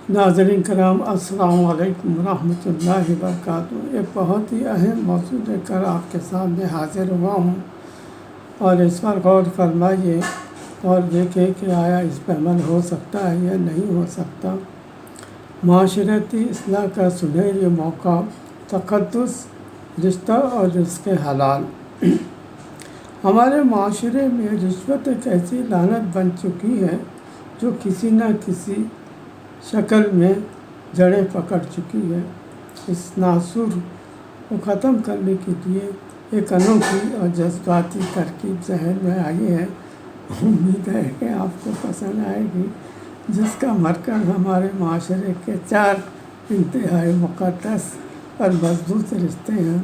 ناظرین کرام، السلام علیکم ورحمۃ اللہ وبرکاتہ۔ ایک بہت ہی اہم موضوع لے کر آپ کے سامنے حاضر ہوا ہوں، اور اس پر غور فرمائیے اور دیکھیں کہ آیا اس پہ عمل ہو سکتا ہے یا نہیں ہو سکتا۔ معاشرتی اصلاح کا سنہری موقع، تقدس، رشتہ اور رزق حلال۔ ہمارے معاشرے میں رشوت ایک ایسی لعنت بن چکی ہے جو کسی نہ کسی شکل میں جڑیں پکڑ چکی ہے۔ اس ناسور کو ختم کرنے کے لیے ایک انوکھی اور جذباتی ترکیب ذہن میں آئی ہے۔ امید ہے کہ آپ کو پسند آئے گی، جس کا مرکز ہمارے معاشرے کے 4 انتہائی مقدس اور مضبوط رشتے ہیں: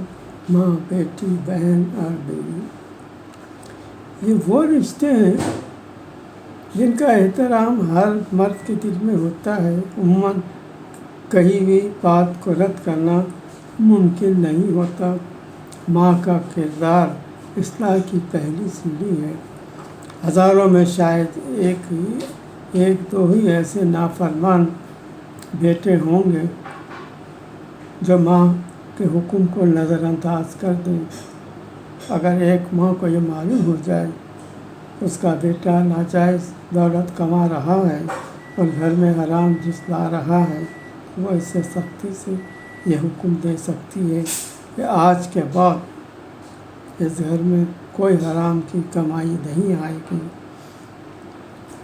ماں، بیٹی، بہن اور بیوی۔ یہ وہ رشتے ہیں جن کا احترام ہر مرد کے دل میں ہوتا ہے۔ عموماً کہی ہوئی بات کو رد کرنا ممکن نہیں ہوتا۔ ماں کا کردار اصلاح کی پہلی سیڑھی ہے۔ ہزاروں میں شاید ایک دو ہی ایسے نافرمان بیٹے ہوں گے جو ماں کے حکم کو نظر انداز کر دیں۔ اگر ایک ماں کو یہ معلوم ہو جائے اس کا بیٹا ناجائز دولت کما رہا ہے اور گھر میں حرام رزق لا رہا ہے، وہ اسے سختی سے یہ حکم دے سکتی ہے کہ آج کے بعد اس گھر میں کوئی حرام کی کمائی نہیں آئے گی،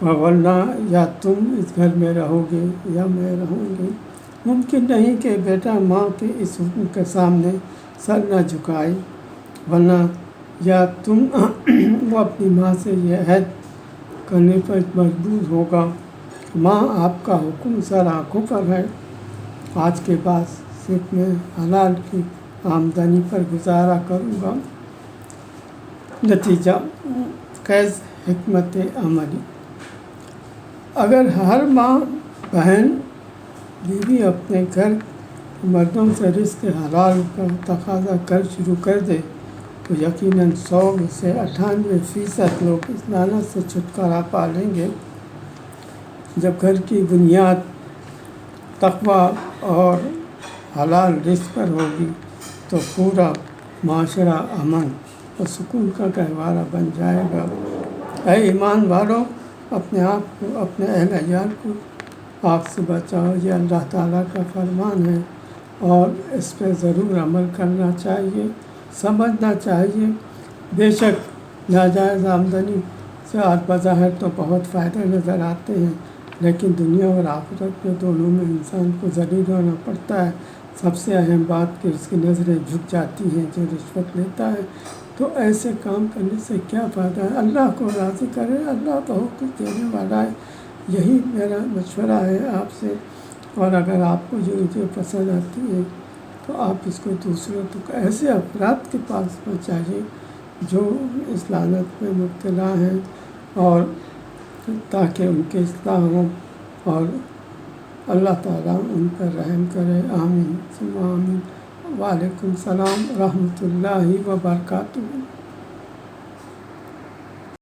ورنہ یا تم اس گھر میں رہو گے یا میں رہوں گی۔ ممکن نہیں کہ بیٹا ماں کے اس حکم کے سامنے سر نہ جھکائے، ورنہ یا تم وہ اپنی ماں سے یہ عہد کرنے پر مجبور ہوگا: ماں، آپ کا حکم سر آنکھوں پر ہے، آج کے بعد صرف میں حلال کی آمدنی پر گزارا کروں گا۔ نتیجہ: خیز حکمت عملی۔ اگر ہر ماں، بہن، بیوی اپنے گھر کے مردوں سے رزق حلال کا تقاضا شروع کر دے تو یقیناً 100 میں سے 98% لوگ اس لعنت سے چھٹکارا پا لیں گے۔ جب گھر کی بنیاد تقویٰ اور حلال رزق پر ہوگی تو پورا معاشرہ امن اور سکون کا گہوارہ بن جائے گا۔ اے ایمان والو، اپنے آپ کو، اپنے اہل عیال کو آگ سے بچاؤ، یہ اللہ تعالیٰ کا فرمان ہے اور اس پہ ضرور عمل کرنا چاہیے، سمجھنا چاہیے۔ بے شک ناجائز آمدنی سے بظاہر تو بہت فائدے نظر آتے ہیں، لیکن دنیا اور آخرت میں دونوں میں انسان کو ذلیل ہونا پڑتا ہے۔ سب سے اہم بات کہ اس کی نظریں جھک جاتی ہیں جو رشوت لیتا ہے۔ تو ایسے کام کرنے سے کیا فائدہ ہے؟ اللہ کو راضی کرے، اللہ بہت کچھ دینے والا ہے۔ یہی میرا مشورہ ہے آپ سے، اور اگر آپ کو جو ویڈیو پسند آتی ہے تو آپ اس کو دوسروں تک، ایسے افراد کے پاس پہنچائیے جو اس لعنت میں مبتلا ہیں، اور تاکہ ان کی اصلاح ہو اور اللہ تعالیٰ ان پر رحم کرے۔ آمین ثم آمین۔ وعلیکم السلام ورحمۃ اللہ وبرکاتہ۔